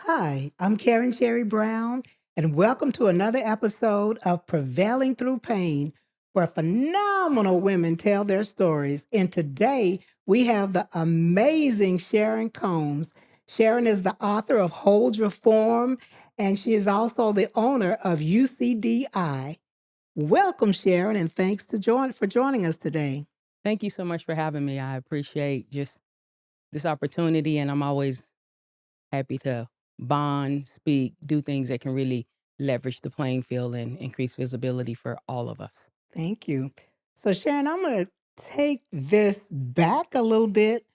Hi, I'm Karen Cherry Brown, and welcome to another episode of Prevailing Through Pain, where phenomenal women tell their stories. And today we have the amazing Sharyn Combs. Sharyn is the author of Hold Your Form, and she is also the owner of UCDI. Welcome, Sharyn, and thanks for joining us today. Thank you so much for having me. I appreciate just this opportunity, and I'm always happy to bond, speak, do things that can really leverage the playing field and increase visibility for all of us. Thank you. So, Sharon, I'm going to take this back a little bit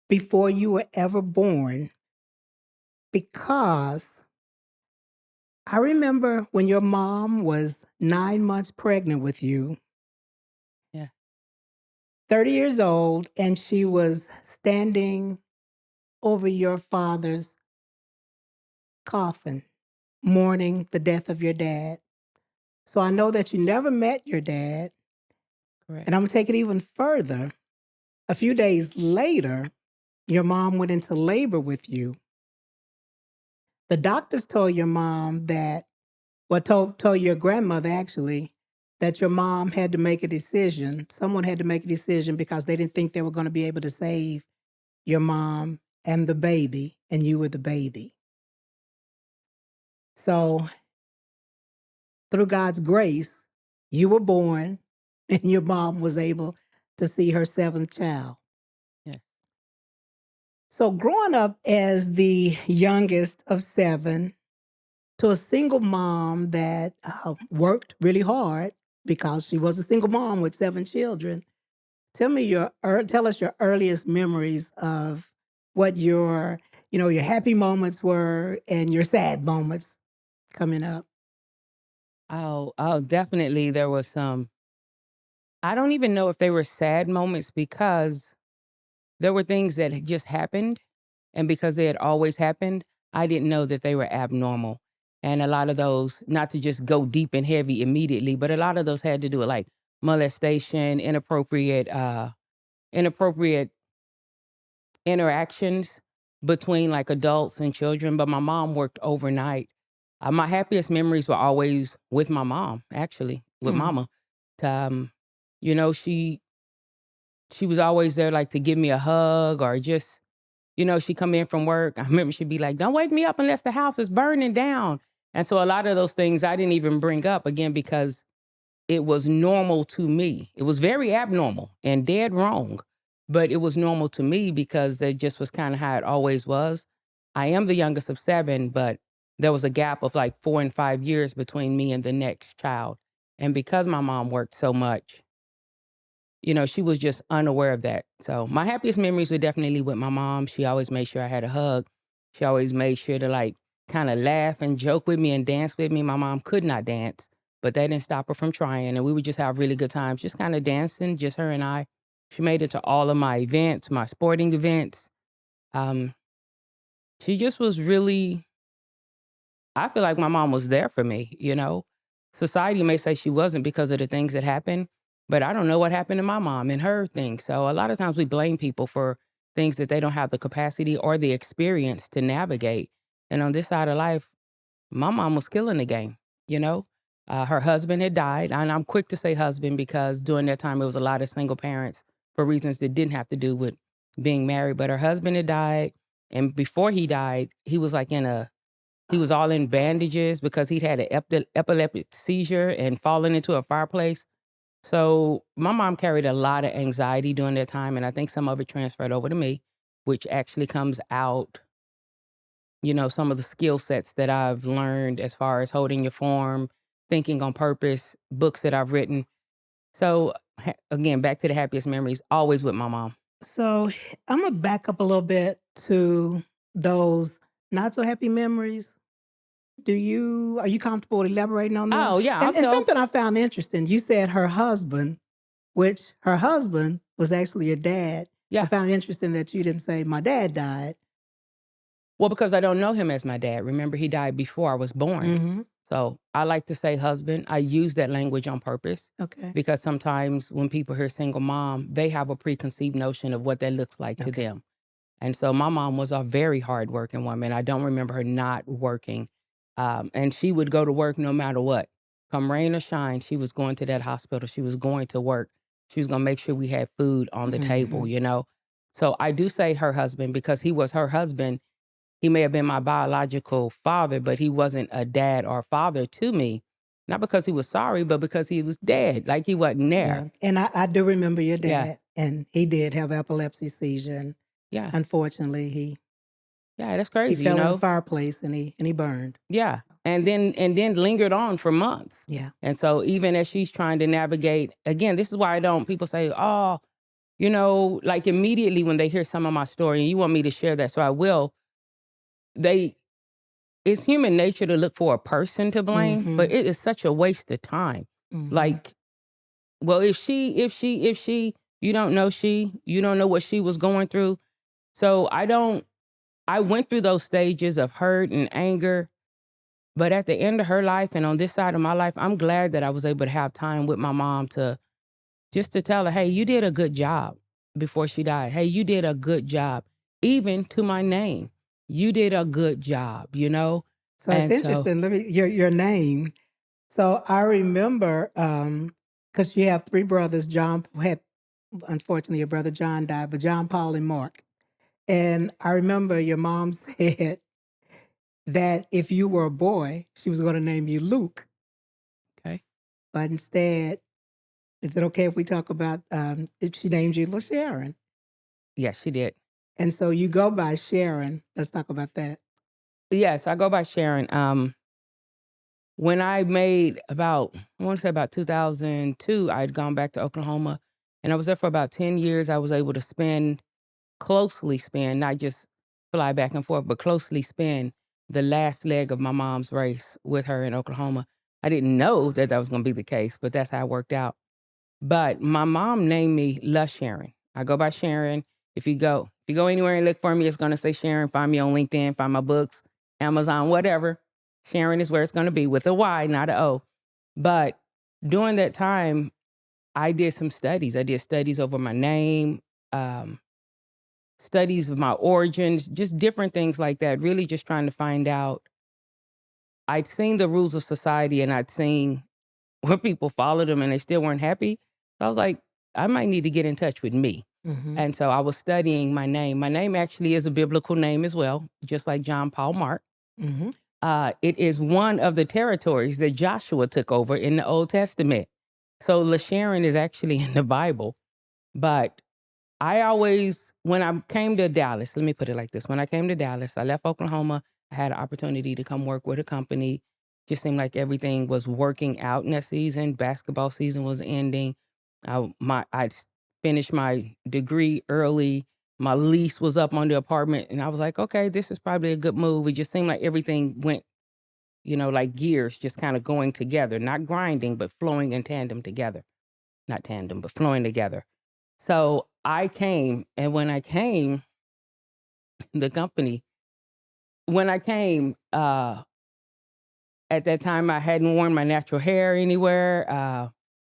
before you were ever born, because I remember when your mom was 9 months pregnant with you, Yeah. 30 years old, and she was standing over your father's coffin, mourning the death of your dad. So I know that you never met your dad. Correct. And I'm going to take it even further. A few days later, your mom went into labor with you. The doctors told your mom that, well, told your grandmother actually, that your mom had to make a decision. Someone had to make a decision because they didn't think they were going to be able to save your mom and the baby, and you were the baby. So, through God's grace, you were born, and your mom was able to see her seventh child. Yeah. So, growing up as the youngest of seven, to a single mom that worked really hard because she was a single mom with seven children. Tell us your earliest memories of what your happy moments were and your sad moments coming up. Oh, definitely. There was some. I don't even know if they were sad moments because there were things that had just happened, and because they had always happened, I didn't know that they were abnormal. And a lot of those, not to just go deep and heavy immediately, but a lot of those had to do with like molestation, inappropriate interactions between like adults and children. But my mom worked overnight. My happiest memories were always with my mom, actually, with Hmm. mama. Um, you know, she was always there like to give me a hug or just, she'd come in from work. I remember she'd be like, "Don't wake me up unless the house is burning down." And so a lot of those things I didn't even bring up again because it was normal to me. It was very abnormal and dead wrong, but it was normal to me because it just was kind of how it always was. I am the youngest of seven, but there was a gap of like 4 and 5 years between me and the next child. And because my mom worked so much, she was just unaware of that. So my happiest memories were definitely with my mom. She always made sure I had a hug. She always made sure to like kind of laugh and joke with me and dance with me. My mom could not dance, but that didn't stop her from trying. And we would just have really good times, just kind of dancing, just her and I. She made it to all of my events, my sporting events. Um, she just was really, I feel like my mom was there for me. Society may say she wasn't because of the things that happened, but I don't know what happened to my mom and her things. So a lot of times we blame people for things that they don't have the capacity or the experience to navigate. And on this side of life, my mom was killing the game, you know? Her husband had died, and I'm quick to say husband because during that time it was a lot of single parents for reasons that didn't have to do with being married. But her husband had died, and before he died, he was all in bandages because he'd had an epileptic seizure and fallen into a fireplace. So my mom carried a lot of anxiety during that time, and I think some of it transferred over to me, which actually comes out, some of the skill sets that I've learned as far as holding your form, thinking on purpose, books that I've written. So again, back to the happiest memories, always with my mom. So I'm gonna back up a little bit to those not so happy memories. Are you comfortable elaborating on them? Oh yeah, I'll And tell. something I found interesting, you said her husband, which her husband was actually your dad. I Yeah. found it interesting that you didn't say my dad died. Well, because I don't know him as my dad. Remember, he died before I was born. Mhm. So I like to say husband. I use that language on purpose Okay. because sometimes when people hear single mom, they have a preconceived notion of what that looks like to Okay. them. And so my mom was a very hardworking woman. I don't remember her not working. And she would go to work no matter what. Come rain or shine, she was going to that hospital. She was going to work. She was going to make sure we had food on the table, Mhm. you know? So I do say her husband because he was her husband. He may have been my biological father, but he wasn't a dad or father to me. Not because he was sorry, but because he was dead. Like he wasn't there. Yeah, and I do remember your Yeah. dad, and he did have epilepsy seizure, and Yeah. unfortunately, Yeah. That's he crazy, you fell in the know? fireplace and he burned. Yeah. And then lingered on for months. Yeah. And so even as she's trying to navigate, again, this is why I don't, people say, oh, you know, like immediately when they hear some of my story, and you want me to share that, so I will, they, it's human nature to look for a person to blame, but Mhm. it is such a waste of time. Mhm. Like, well, if she, you don't know what she was going through. So I went through those stages of hurt and anger. But at the end of her life and on this side of my life, I'm glad that I was able to have time with my mom to just to tell her, hey, you did a good job before she died. Hey, you did a good job. Even to my name, you did a good job, you know? So it's And so, interesting. Let me your name. So I remember, because you have 3 brothers. John had unfortunately, your brother John died, but John, Paul, and Mark. And I remember your mom said that if you were a boy, she was gonna name you Luke, okay. but instead, is it okay if we talk about, if she named you LaSharon? Yes, she did. And so you go by Sharon. Let's talk about that. Yes, I go by Sharon. When I made about, I want to say about 2002, I'd gone back to Oklahoma and I was there for about 10 years. I was able to closely spend, not just fly back and forth, but closely spend the last leg of my mom's race with her in Oklahoma. I didn't know that that was going to be the case, but that's how it worked out. But my mom named me La Sharon. I go by Sharon. If you go anywhere and look for me, it's going to say Sharon. Find me on LinkedIn, find my books, Amazon, whatever. Sharon is where it's going to be with a Y, not a O. But during that time, I did some studies. I did studies over my name, um, studies of my origins, just different things like that, really just trying to find out. I'd seen the rules of society and I'd seen where people followed them and they still weren't happy. So I was like, I might need to get in touch with me. Mhm. And so I was studying my name. My name actually is a biblical name as well, just like John Paul Mark. Mhm. It is one of the territories that Joshua took over in the Old Testament. So LaSharon is actually in the Bible. But I always, when I came to Dallas, let me put it like this. When I came to Dallas, I left Oklahoma. I had an opportunity to come work with a company. Just seemed like everything was working out in that season. Basketball season was ending. I'd finished my degree early. My lease was up on the apartment. And I was like, okay, this is probably a good move. It just seemed like everything went, like gears just kind of going together, not grinding, but flowing in tandem together. Not tandem, but flowing together. So I came, and when I came, the company, when I came, at that time, I hadn't worn my natural hair anywhere.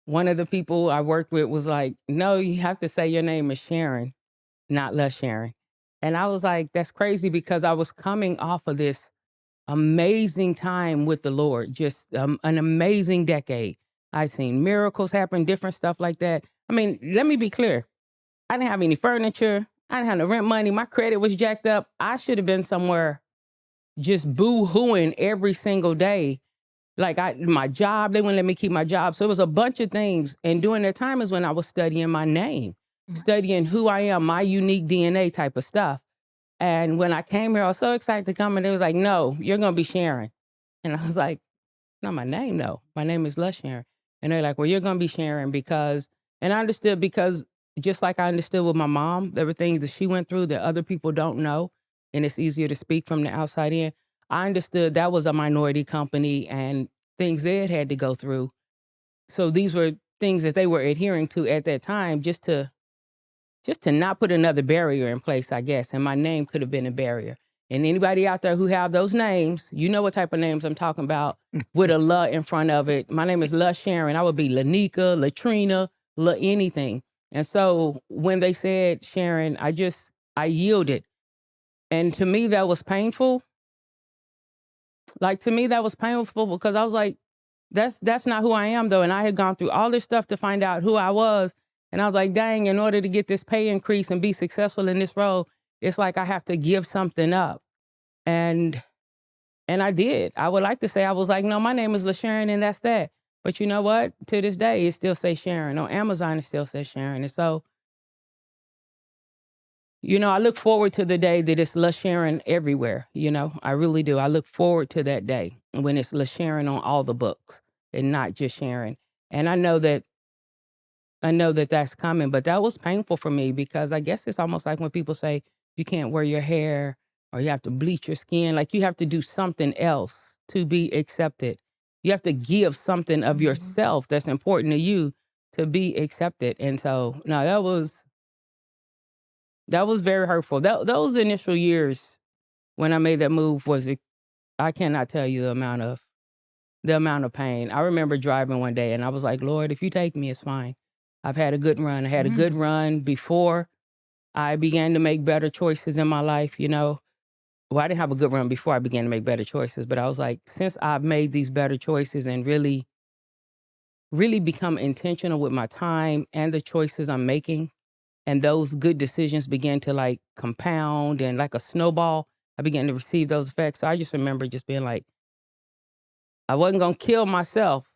One of the people I worked with was like, no, you have to say your name is Sharon, not Les Sharon. And I was like, that's crazy because I was coming off of this amazing time with the Lord, just an amazing decade. I've seen miracles happen, different stuff like that. I mean, let me be clear. I didn't have any furniture. I didn't have no rent money. My credit was jacked up. I should have been somewhere just boo-hooing every single day. Like my job, they wouldn't let me keep my job. So it was a bunch of things. And during that time is when I was studying my name, Right. studying who I am, my unique DNA type of stuff. And when I came here, I was so excited to come and they was like, no, you're going to be Sharon. And I was like, not my name, no. My name is Les Sharon. And they're like, well, you're going to be Sharon because, and I understood because just like I understood with my mom, there were things that she went through that other people don't know. And it's easier to speak from the outside in. I understood that was a minority company and things they had to go through. So these were things that they were adhering to at that time just to not put another barrier in place, I guess. And my name could have been a barrier. And anybody out there who have those names, you know what type of names I'm talking about with a La in front of it. My name is La Sharon. I would be Lanika, Latrina, La anything. And so when they said Sharon, I yielded. And to me, that was painful. Like, to me, that was painful because I was like, that's not who I am, though. And I had gone through all this stuff to find out who I was. And I was like, dang, in order to get this pay increase and be successful in this role, it's like I have to give something up. And I did. I would like to say I was like, no, my name is LaSharon and that's that. But you know what? To this day, it still says Sharon. On Amazon, it still says Sharon. And so, I look forward to the day that it's LaSharon everywhere. I really do. I look forward to that day when it's LaSharon on all the books and not just Sharon. And I know that that's coming, but that was painful for me because I guess it's almost like when people say you can't wear your hair or you have to bleach your skin, like you have to do something else to be accepted. You have to give something of Mhm. yourself that's important to you to be accepted. And so, no, that was very hurtful. Those initial years when I made that move I cannot tell you the amount of pain. I remember driving one day and I was like, Lord, if you take me, it's fine. I've had a good run. I had a good Mm. run before I began to make better choices in my life. Well, I didn't have a good run before I began to make better choices, but I was like, since I've made these better choices and really, really become intentional with my time and the choices I'm making, and those good decisions began to like compound and like a snowball, I began to receive those effects. So I just remember just being like, I wasn't going to kill myself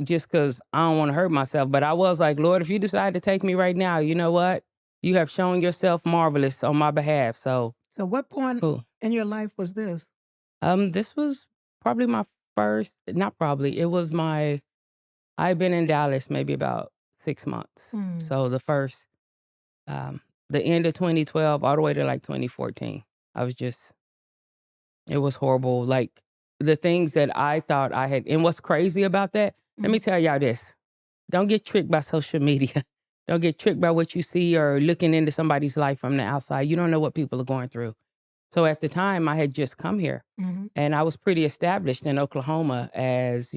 just because I don't want to hurt myself. But I was like, Lord, if you decide to take me right now, you know what? You have shown yourself marvelous on my behalf. So So what it's point cool. in your life was this? This was probably my first, not probably, it was I've been in Dallas maybe about 6 months. Mm. So um, the end of 2012 all the way to like 2014, I was just, it was horrible. Like the things that I thought I had, and what's crazy about that, let me Mhm. tell y'all this. Don't get tricked by social media. Don't get tricked by what you see or looking into somebody's life from the outside. You don't know what people are going through. So at the time, I had just come here Mhm. and I was pretty established in Oklahoma as,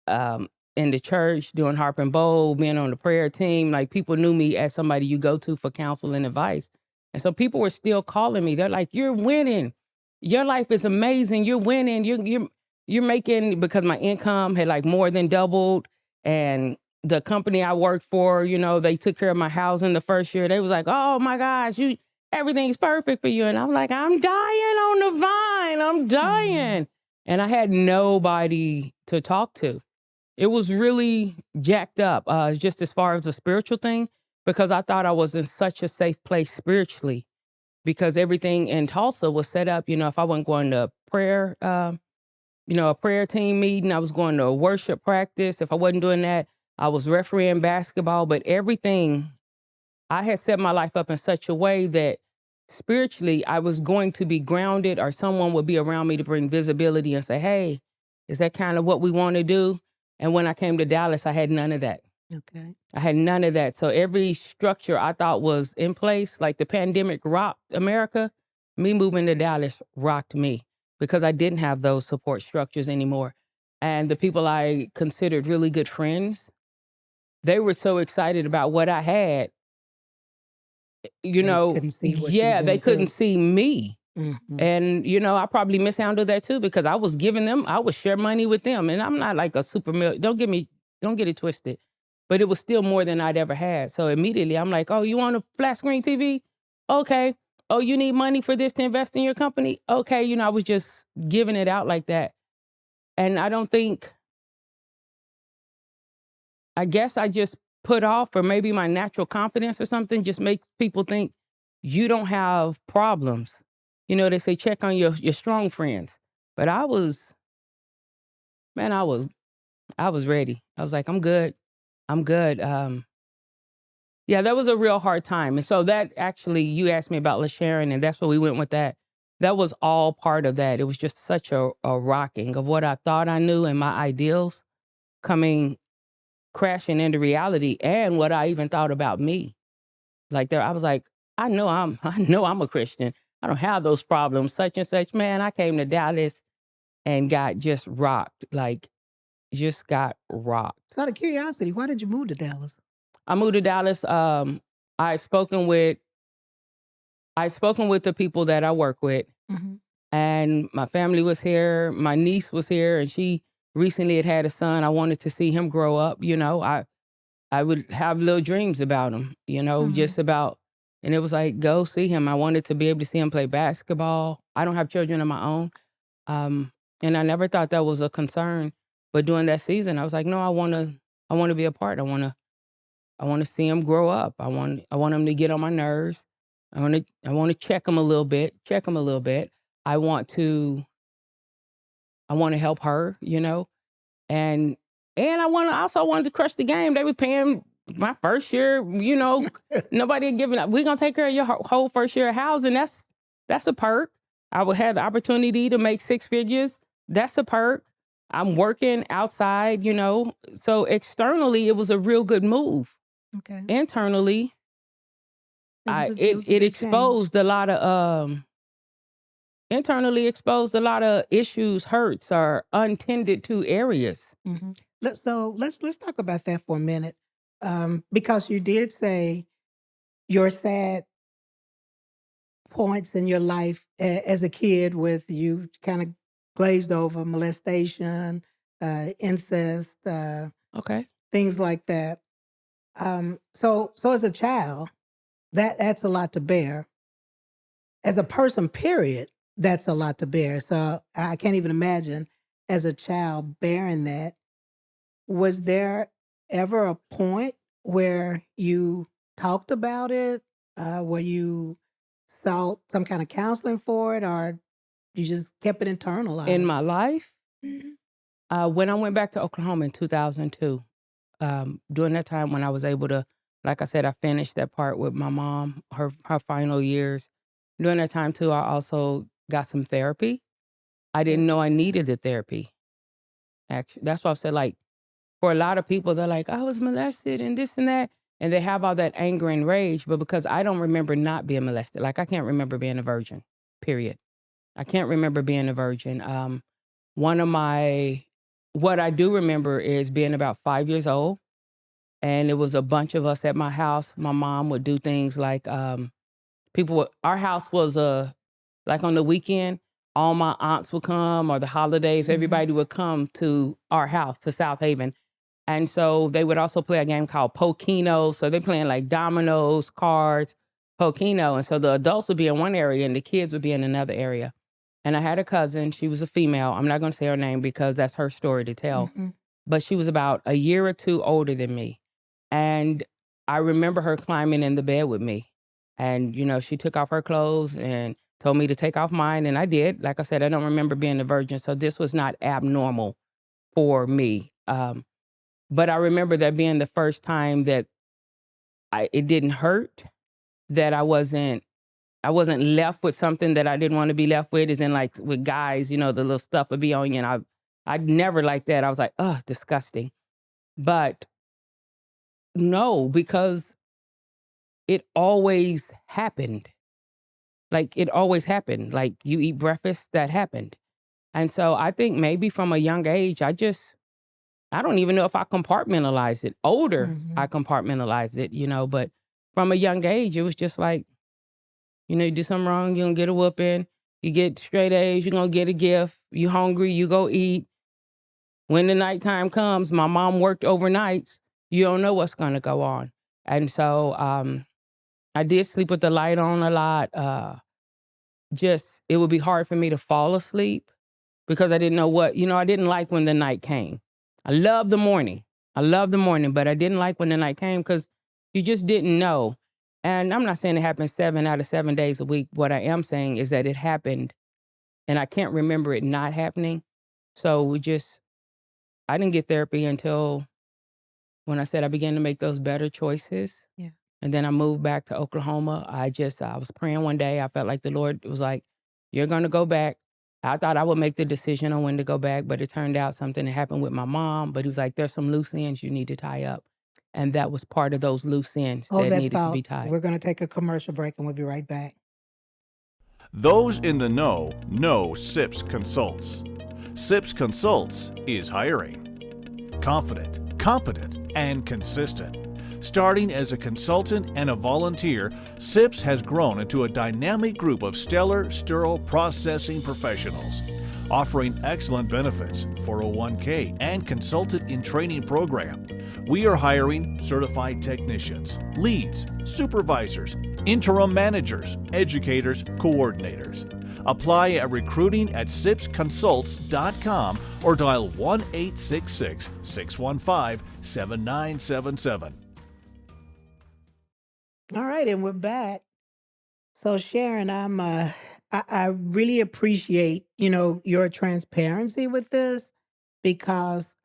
um, in the church, doing harp and bowl, being on the prayer team. Like people knew me as somebody you go to for counsel and advice. And so people were still calling me. They're like, "You're winning. Your life is amazing. You're winning. You're making," because my income had like more than doubled. And the company I worked for, they took care of my housing the first year. They was like, "Oh my gosh, everything's perfect for you." And I'm like, "I'm dying on the vine. I'm Mhm. dying." And I had nobody to talk to. It was really jacked up, just as far as the spiritual thing, because I thought I was in such a safe place spiritually because everything in Tulsa was set up. If I wasn't going to prayer, a prayer team meeting, I was going to a worship practice. If I wasn't doing that, I was refereeing basketball. But everything, I had set my life up in such a way that spiritually I was going to be grounded or someone would be around me to bring visibility and say, hey, is that kind of what we want to do? And when I came to Dallas, I had none of that. Okay. I had none of that. So every structure I thought was in place, like the pandemic rocked America, me moving to Dallas rocked me because I didn't have those support structures anymore. And the people I considered really good friends, they were so excited about what I had, They couldn't see what you were yeah, they going couldn't through. see me. Mhm. And, I probably mishandled that too because I would share money with them. And I'm not like a super don't get it twisted. But it was still more than I'd ever had. So immediately I'm like, oh, you want a flat screen TV? Okay. Oh, you need money for this to invest in your company? Okay. I was just giving it out like that. And I guess I just put off, or maybe my natural confidence or something just makes people think you don't have problems. They say check on your strong friends. But man, I was ready. I was like, I'm good. I'm good. Yeah, that was a real hard time. And so that actually, you asked me about LaSharon, and that's where we went with that. That was all part of that. It was just such a rocking of what I thought I knew and my ideals coming crashing into reality and what I even thought about me. Like there, I was like, I know I'm a Christian. I don't have those problems, such and such. Man, I came to Dallas and got just rocked. Like just got rocked. So out of curiosity, why did you move to Dallas? I moved to Dallas. I had spoken with I'd spoken with the people that I work with, Mm-hmm. and my family was here. My niece was here, and she recently had a son. I wanted to see him grow up. I would have little dreams about him, Mm-hmm. just about, and it was like, go see him. I wanted to be able to see him play basketball. I don't have children of my own. Um, and I never thought that was a concern. But during that season, I was like, no, I want to be a part. I want to see him grow up. I want him to get on my nerves. I want to check him a little bit. I want to, I want to help her, and I also wanted to crush the game. They were paying my first year, nobody had given up. We're gonna take care of your whole first year of housing. That's a perk. I would have the opportunity to make six figures. That's a perk. I'm working outside, So externally, it was a real good move. Okay. Internally, It was a it big change. internally exposed a lot of issues, hurts, or untended to areas. Mm-hmm. Let's talk about that for a minute, because you did say your sad points in your life as a kid, with you kind of glazed over molestation, incest, Okay. things like that. So as a child, that's a lot to bear. As a person, period, that's a lot to bear. So I can't even imagine as a child bearing that. Was there ever a point where you talked about it, where you sought some kind of counseling for it, or you just kept it In internalized? my life, Mhm. when I went back to Oklahoma in 2002, during that time when I was able to, like I said, I finished that part with my mom, her final years. During that time too, I also got some therapy. I Okay. didn't know I needed the therapy. Actually, that's why I said, like, for a lot of people, they're like, I was molested and this and that. And they have all that anger and rage. But because I don't remember not being molested, like I can't remember being a virgin, period. I can't remember being a virgin. One of my, what I do remember is being about 5 years old. And it was a bunch of us at my house. My mom would do things like, our house was like on the weekend, all my aunts would come, or the holidays, Mhm. everybody would come to our house, to South Haven. And so they would also play a game called Pokino. So they're playing like dominoes, cards, Pokino. And so the adults would be in one area and the kids would be in another area. And I had a cousin. She was a female. I'm not going to say her name because that's her story to tell. Mhm. But she was about a year or two older than me. And I remember her climbing in the bed with me. And, she took off her clothes and told me to take off mine. And I did. Like I said, I don't remember being a virgin. So this was not abnormal for me. But I remember that being the first time that it didn't hurt, that I wasn't left with something that I didn't want to be left with, as in like with guys, the little stuff would be on you. And I'd never liked that. I was like, oh, disgusting. But no, because it always happened. Like it always happened. Like you eat breakfast, that happened. And so I think maybe from a young age, I don't even know if I compartmentalized it. Older, I Mhm. compartmentalized it, but from a young age, it was just like, you do something wrong, you're gonna get a whooping. You get straight A's, you're gonna get a gift. You hungry, you go eat. When the nighttime comes, my mom worked overnights. You don't know what's gonna go on. And so I did sleep with the light on a lot. Just, it would be hard for me to fall asleep because I didn't know I didn't like when the night came. I love the morning. But I didn't like when the night came because you just didn't know. And I'm not saying it happened 7 out of 7 days a week. What I am saying is that it happened and I can't remember it not happening. So I didn't get therapy until when I said I began to make those better choices. Yeah. And then I moved back to Oklahoma. I was praying one day. I felt like the Lord was like, you're going to go back. I thought I would make the decision on when to go back, but it turned out something that happened with my mom. But he was like, there's some loose ends you need to tie up. And that was part of those loose ends Hold that that needed to be thought. tied. We're going to take a commercial break and we'll be right back. Those in the know SIPS Consults. SIPS Consults is hiring. Confident, competent, and consistent. Starting as a consultant and a volunteer, SIPS has grown into a dynamic group of stellar sterile processing professionals, offering excellent benefits, 401k, and consultant in training program. We are hiring certified technicians, leads, supervisors, interim managers, educators, coordinators. Apply at recruiting@sipsconsults.com or dial 1-866-615-7977. All right, and we're back. So Sharon, I really appreciate, your transparency with this because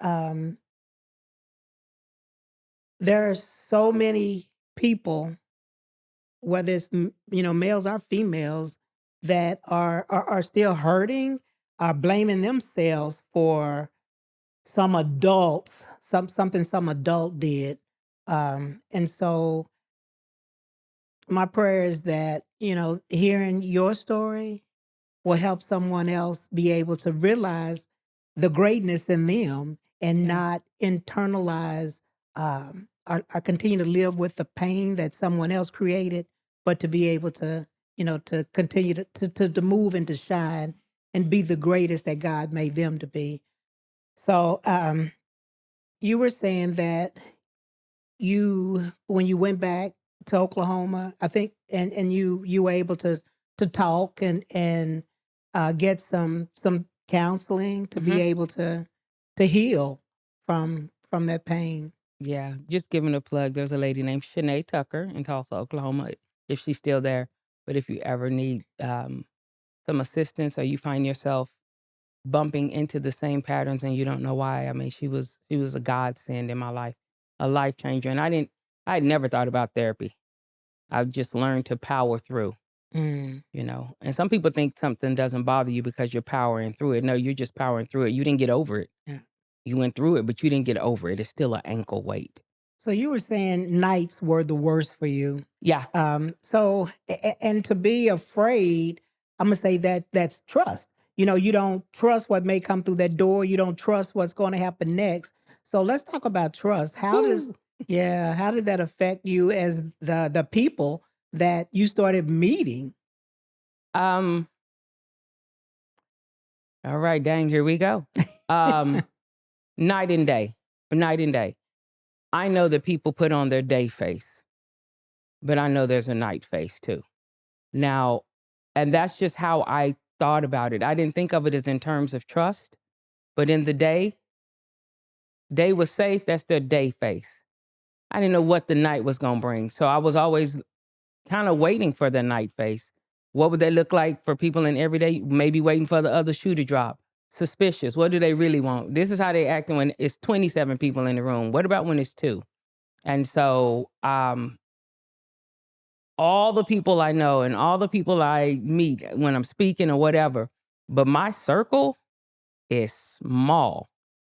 there are so many people, whether it's males or females, that are still hurting, are blaming themselves for some something some adult did, and so my prayer is that hearing your story will help someone else be able to realize the greatness in them and Yes. not internalize or continue to live with the pain that someone else created, but to be able to, to continue to move and to shine and be the greatest that God made them to be. So you were saying that when you went back to Oklahoma, I think, and you were able to talk and get some counseling to be Mhm. able to heal from that pain. Yeah, just giving a plug. There's a lady named Shanae Tucker in Tulsa, Oklahoma, if she's still there. But if you ever need some assistance or you find yourself bumping into the same patterns and you don't know why, I mean, she was a godsend in my life, a life changer. And I had never thought about therapy. I've just learned to power through, Mm, And some people think something doesn't bother you because you're powering through it. No, you're just powering through it. You didn't get over it. yeah. You went through it, but you didn't get over it. It's still an ankle weight. So you were saying nights were the worst for you. Yeah. And to be afraid, I'm gonna say that's trust. You don't trust what may come through that door. You don't trust what's going to happen next. So let's talk about trust. Woo. How did that affect you as the people that you started meeting? Um, all right, dang, here we go. Night and day. Night and day. I know that people put on their day face, but I know there's a night face too. Now, and that's just how I thought about it. I didn't think of it as in terms of trust, but in the day was safe, that's their day face. I didn't know what the night was going to bring. So I was always kind of waiting for the night face. What would they look like for people in everyday? Maybe waiting for the other shoe to drop. Suspicious. What do they really want? This is how they acting when it's 27 people in the room. What about when it's 2? And so all the people I know and all the people I meet when I'm speaking or whatever, but my circle is small.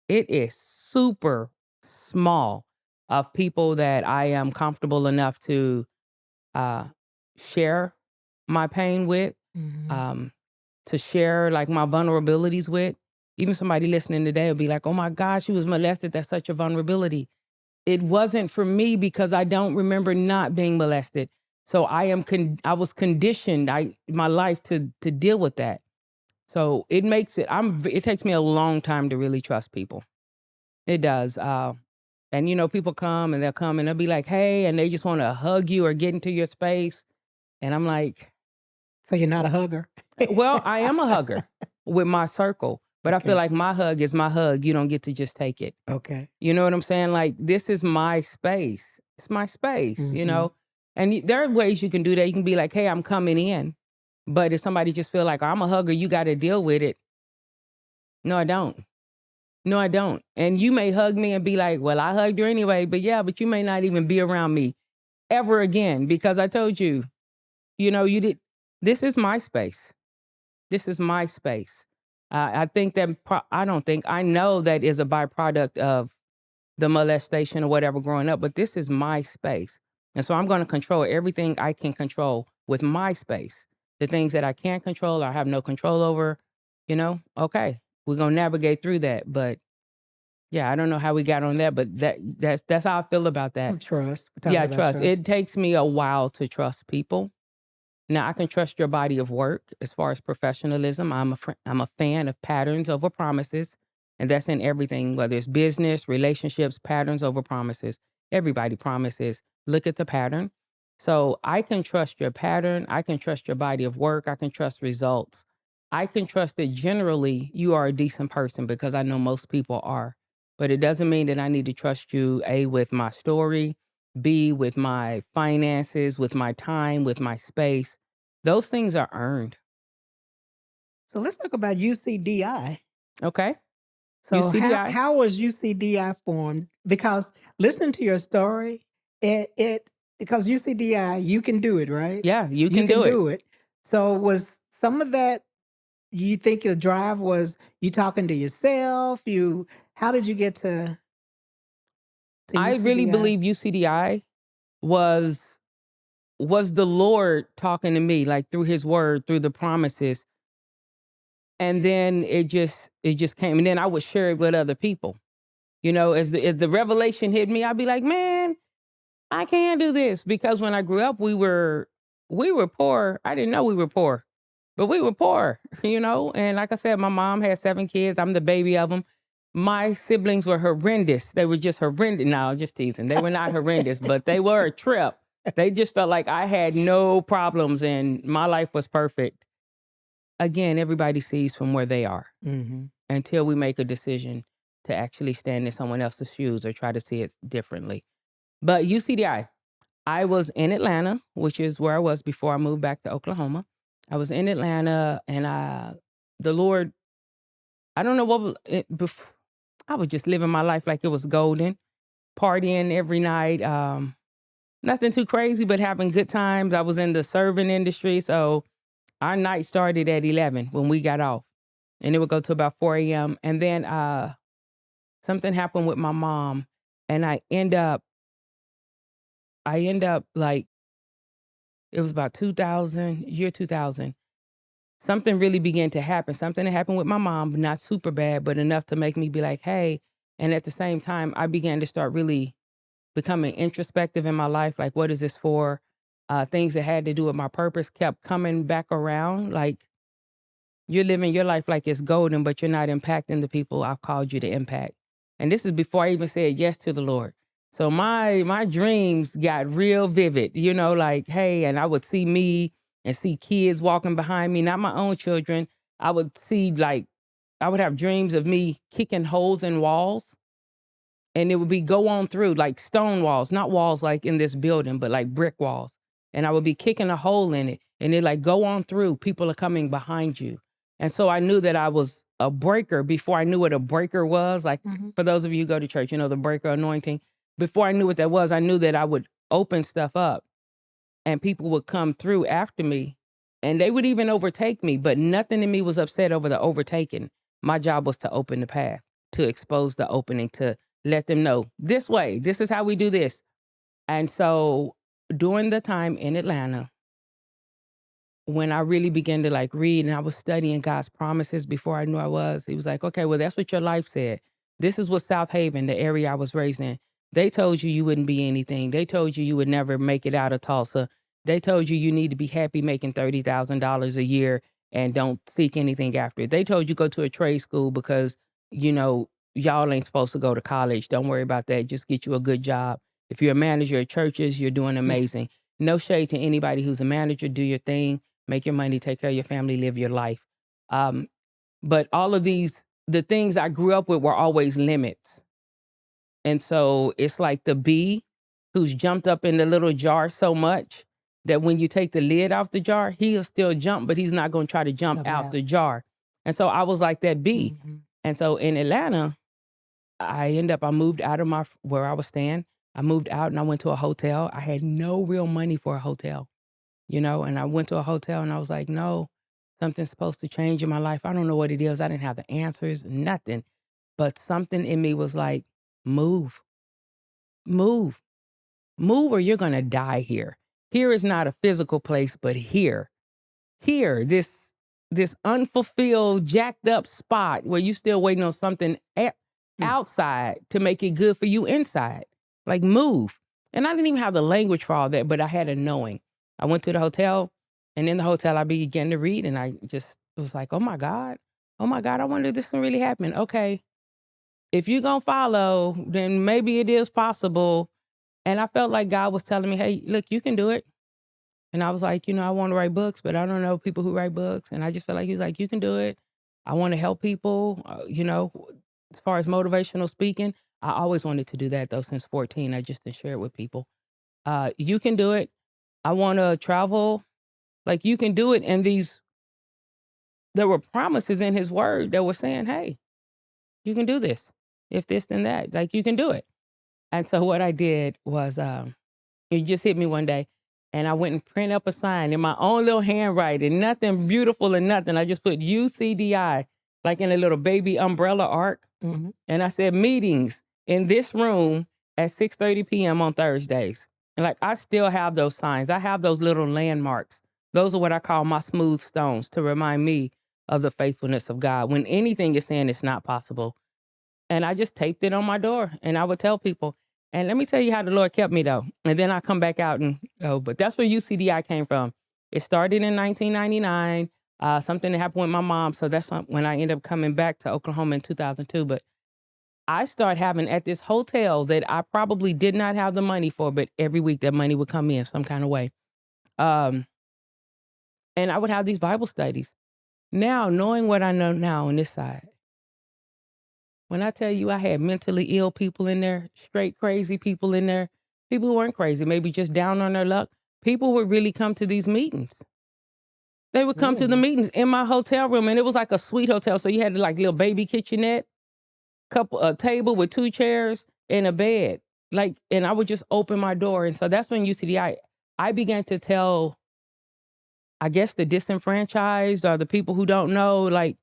It is super small of people that I am comfortable enough to share my pain with, Mhm. to share like my vulnerabilities with. Even somebody listening today will be like, oh my gosh, she was molested. That's such a vulnerability. It wasn't for me because I don't remember not being molested. So I was conditioned my life to deal with that. So it makes it takes me a long time to really trust people. It does. And people come and they'll be like, hey, and they just want to hug you or get into your space. And I'm like, So you're not a hugger. well, I am a hugger with my circle, but I feel Okay. like my hug is my hug. You don't get to just take it. Okay. You know what I'm saying? Like, this is my space. It's my space, Mhm. And there are ways you can do that. You can be like, hey, I'm coming in. But if somebody just feel like I'm a hugger, you got to deal with it. No, I don't. No, I don't. And you may hug me and be like, well, I hugged her anyway. But you may not even be around me ever again because I told you, you did. This is my space. This is my space. I think that I don't think I know that is a byproduct of the molestation or whatever growing up, but this is my space. And so I'm going to control everything I can control with my space. The things that I can't control or I have no control over, okay, we're going to navigate through that. But Yeah, I don't know how we got on that, but that's how I feel about that. Trust. We're talking Yeah, about trust. trust. It takes me a while to trust people. Now, I can trust your body of work as far as professionalism. I'm a fan of patterns over promises, and that's in everything, whether it's business, relationships, patterns over promises. Everybody promises. Look at the pattern. So I can trust your pattern. I can trust your body of work. I can trust results. I can trust that generally you are a decent person because I know most people are. But it doesn't mean that I need to trust you, A, with my story, B, with my finances, with my time, with my space. Those things are earned. So let's talk about UCDI. Okay. So UCDI. how was UCDI formed? Because listening to your story, it because UCDI, you can do it, right? Yeah, you You can can do it. do it. So was some of that, you think your drive was you talking to yourself? How did you get to I really UCDI? believe UCDI was the Lord talking to me, like through his word, through the promises. And then it just came. And then I would share it with other people. As the revelation hit me, I'd be like, man, I can't do this. Because when I grew up, we were poor. I didn't know we were poor, but we were poor, And like I said, my mom had 7 kids. I'm the baby of them. My siblings were horrendous. They were just horrendous. No, just teasing. They were not horrendous, but they were a trip. They just felt like I had no problems and my life was perfect. Again, everybody sees from where they are Mm-hmm. until we make a decision to actually stand in someone else's shoes or try to see it differently. But UCDI, I was in Atlanta, which is where I was before I moved back to Oklahoma. I was in Atlanta and the Lord, I don't know what was it, I was just living my life like it was golden, partying every night. Nothing too crazy, but having good times. I was in the serving industry. So our night started at 11 when we got off and it would go to about 4 a.m. And then something happened with my mom and I end up like, it was about 2000, year 2000. Something really began to happen. Something that happened with my mom, not super bad, but enough to make me be like, hey. And at the same time, I began to start really becoming introspective in my life. Like, what is this for? Things that had to do with my purpose kept coming back around. Like, you're living your life like it's golden, but you're not impacting the people I've called you to impact. And this is before I even said yes to the Lord. So my dreams got real vivid, like, hey, and I would see me and see kids walking behind me, not my own children. I would see, like, I would have dreams of me kicking holes in walls, and it would be go on through, like stone walls, not walls like in this building, but like brick walls. And I would be kicking a hole in it, and it like go on through. People are coming behind you. And so I knew that I was a breaker before I knew what a breaker was. Like, Mm-hmm. for those of you who go to church, the breaker anointing. Before I knew what that was, I knew that I would open stuff up and people would come through after me and they would even overtake me, but nothing in me was upset over the overtaking. My job was to open the path, to expose the opening, to let them know this way, this is how we do this. And so during the time in Atlanta, when I really began to like read and I was studying God's promises before I knew I was, he was like, okay, well, that's what your life said. This is what South Haven, the area I was raised in, they told you wouldn't be anything. They told you would never make it out of Tulsa. They told you need to be happy making $30,000 a year and don't seek anything after it. They told you go to a trade school because, y'all ain't supposed to go to college. Don't worry about that. Just get you a good job. If you're a manager at churches, you're doing amazing. No shade to anybody who's a manager. Do your thing. Make your money, take care of your family, live your life. But all of the things I grew up with were always limits. And so it's like the bee who's jumped up in the little jar so much that when you take the lid off the jar, he'll still jump, but he's not going to try to jump Come out out. the jar. And so I was like that bee. Mm-hmm. And so in Atlanta, I moved out of where I was staying. I moved out and I went to a hotel. I had no real money for a hotel. And I went to a hotel and I was like, no, something's supposed to change in my life. I don't know what it is. I didn't have the answers, nothing. But something in me was like, move, move, move, or you're going to die here. Here is not a physical place, but here, this unfulfilled, jacked up spot where you still waiting on something outside to make it good for you inside. Like move. And I didn't even have the language for all that, but I had a knowing. I went to the hotel, and in the hotel I began to read, and I just was like, oh my God, I wonder if this can really happen. Okay, if you're going to follow, then maybe it is possible. And I felt like God was telling me, hey, look, you can do it. And I was like, I want to write books, but I don't know people who write books. And I just felt like he was like, you can do it. I want to help people, as far as motivational speaking. I always wanted to do that, though, since 14. I just didn't share it with people. You can do it. I want to travel. Like, you can do it. And there were promises in his word that were saying, hey, you can do this. If this, then that. Like, you can do it. And so what I did was, it just hit me one day. And I went and printed up a sign in my own little handwriting, nothing beautiful or nothing. I just put UCDI, like in a little baby umbrella arc. Mm-hmm. And I said, meetings in this room at 6:30 p.m. on Thursdays. And like, I still have those signs. I have those little landmarks. Those are what I call my smooth stones to remind me of the faithfulness of God when anything is saying it's not possible. And I just taped it on my door, and I would tell people. And let me tell you how the Lord kept me, though. And then I come back out and go, but that's where UCDI came from. It started in 1999, something that happened with my mom. So that's when I ended up coming back to Oklahoma in 2002. But I started having at this hotel that I probably did not have the money for, but every week that money would come in some kind of way. And I would have these Bible studies. Now, knowing what I know now on this side, when I tell you I had mentally ill people in there, straight crazy people in there, people who weren't crazy, maybe just down on their luck, people would really come to these meetings. They would come to the meetings in my hotel room, and it was like a suite hotel. So you had like little baby kitchenette, a table with 2 chairs and a bed. Like, and I would just open my door. And so that's when UCDI, I began to tell, I guess, the disenfranchised or the people who don't know, like,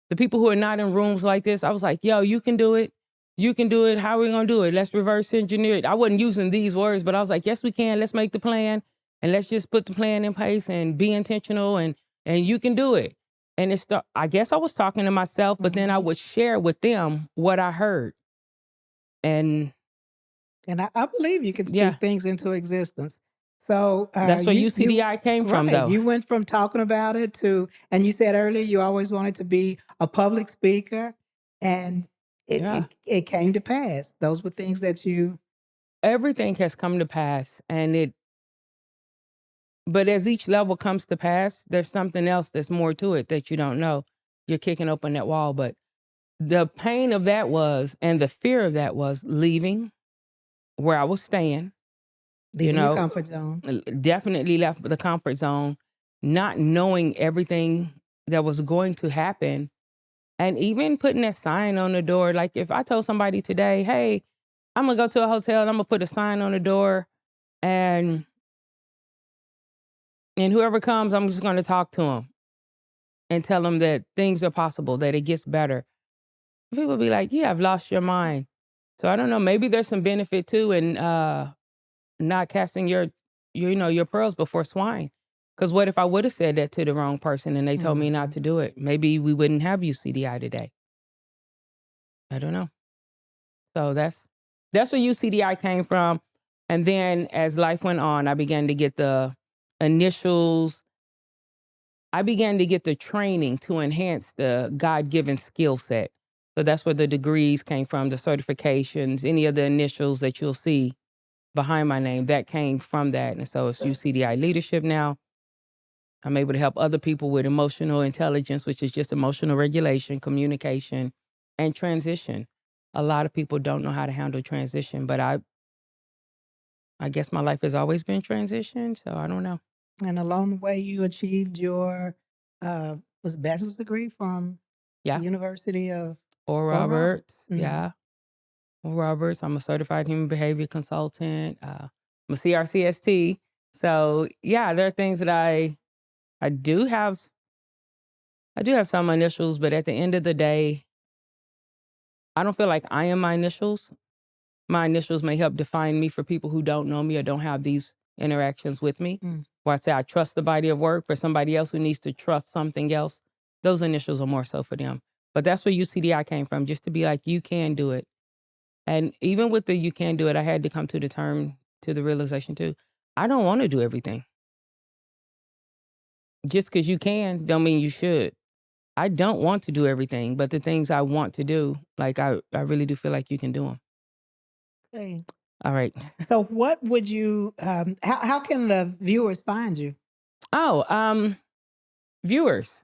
the people who are not in rooms like this, I was like, yo, you can do it. You can do it. How are we going to do it? Let's reverse engineer it. I wasn't using these words, but I was like, yes, we can. Let's make the plan. And let's just put the plan in place and be intentional. And you can do it. And I guess I was talking to myself, but then I would share with them what I heard. And I believe you can speak things into existence. So that's where UCDI came from, though. You went from talking about it to, and you said earlier you always wanted to be a public speaker, and it came to pass. Those were things that everything has come to pass, but as each level comes to pass, there's something else that's more to it that you don't know. You're kicking open that wall, but the pain of that was, and the fear of that was leaving where I was staying. leaving your comfort zone. Definitely left the comfort zone, not knowing everything that was going to happen. And even putting that sign on the door. Like, if I told somebody today, hey, I'm going to go to a hotel and I'm going to put a sign on the door, and whoever comes, I'm just going to talk to them and tell them that things are possible, that it gets better. People be like, yeah, I've lost your mind. So I don't know, maybe there's some benefit too in not casting your pearls before swine. Because what if I would have said that to the wrong person and they told me not to do it? Maybe we wouldn't have UCDI today. I don't know. So that's where UCDI came from. And then as life went on, I began to get the initials. I began to get the training to enhance the God-given skill set. So that's where the degrees came from, the certifications, any of the initials that you'll see behind my name, that came from that. And so it's UCDI leadership now. I'm able to help other people with emotional intelligence, which is just emotional regulation, communication, and transition. A lot of people don't know how to handle transition, but I guess my life has always been transition, so I don't know. And along the way, you achieved your was bachelor's degree from the University of Oral Roberts. Mhm. Yeah. Oral Roberts. I'm a certified human behavior consultant. I'm a CRCST. So yeah, there are things that I do have. I do have some initials, but at the end of the day, I don't feel like I am my initials. My initials may help define me for people who don't know me or don't have these interactions with me. Where I say I trust the body of work. For somebody else who needs to trust something else, those initials are more so for them. But that's where UCDI came from, just to be like, you can do it. And even with the you can do it, I had to come to the realization too. I don't want to do everything. Just because you can don't mean you should. I don't want to do everything, but the things I want to do, like I really do feel like you can do them. Okay. All right. So what would you, how can the viewers find you? Oh, viewers,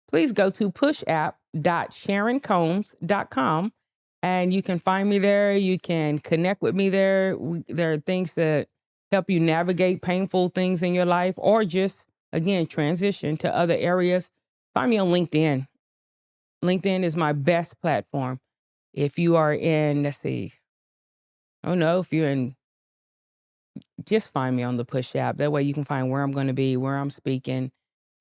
please go to pushapp.SharynCombs.com and you can find me there. You can connect with me there. There are things that help you navigate painful things in your life or just, again, transition to other areas. Find me on LinkedIn. LinkedIn is my best platform. If you are in, let's see, I don't know, if you're in, just find me on the Push app. That way you can find where I'm going to be, where I'm speaking.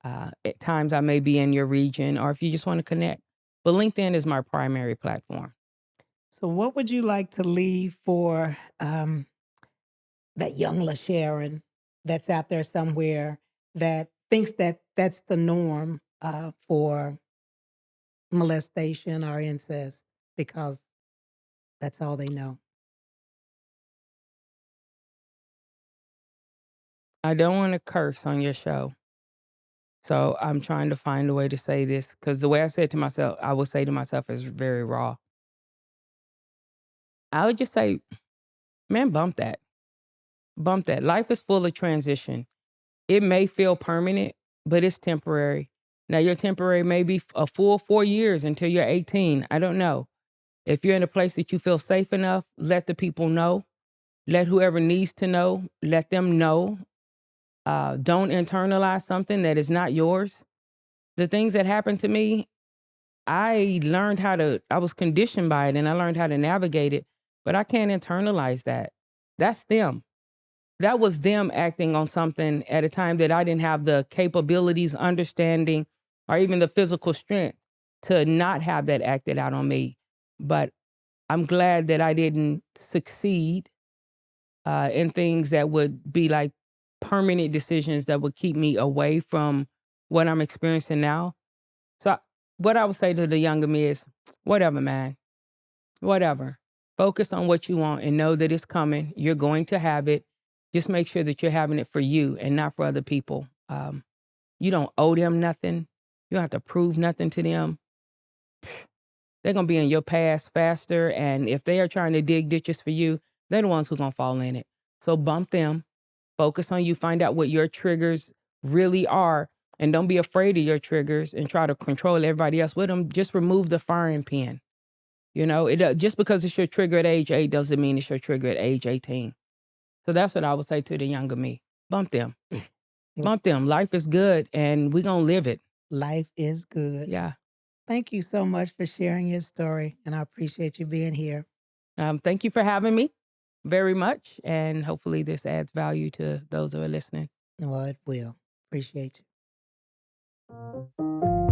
At times I may be in your region, or if you just want to connect. But LinkedIn is my primary platform. So what would you like to leave for that young LaSharon that's out there somewhere that thinks that that's the norm for molestation or incest because that's all they know? I don't want to curse on your show. So I'm trying to find a way to say this because the way I said to myself, I would say to myself is very raw. I would just say, man, bump that. Bump that. Life is full of transition. It may feel permanent, but it's temporary. Now, your temporary may be a full 4 years until you're 18. I don't know. If you're in a place that you feel safe enough, let the people know. Let whoever needs to know, let them know. Don't internalize something that is not yours. The things that happened to me, I was conditioned by it and I learned how to navigate it, but I can't internalize that. That's them. That was them acting on something at a time that I didn't have the capabilities, understanding, or even the physical strength to not have that acted out on me. But I'm glad that I didn't succeed in things that would be like permanent decisions that would keep me away from what I'm experiencing now. So what I would say to the younger me is, whatever, man, whatever. Focus on what you want and know that it's coming. You're going to have it. Just make sure that you're having it for you and not for other people. You don't owe them nothing. You don't have to prove nothing to them. They're going to be in your past faster. And if they are trying to dig ditches for you, they're the ones who are going to fall in it. So bump them. Focus on you. Find out what your triggers really are. And don't be afraid of your triggers and try to control everybody else with them. Just remove the firing pin. You know, just because it's your trigger at age 8 doesn't mean it's your trigger at age 18. So that's what I would say to the younger me. Bump them. Bump them. Life is good and we're going to live it. Life is good. Yeah. Thank you so much for sharing your story, and I appreciate you being here. Thank you for having me very much. And hopefully this adds value to those who are listening. Well, it will. Appreciate you.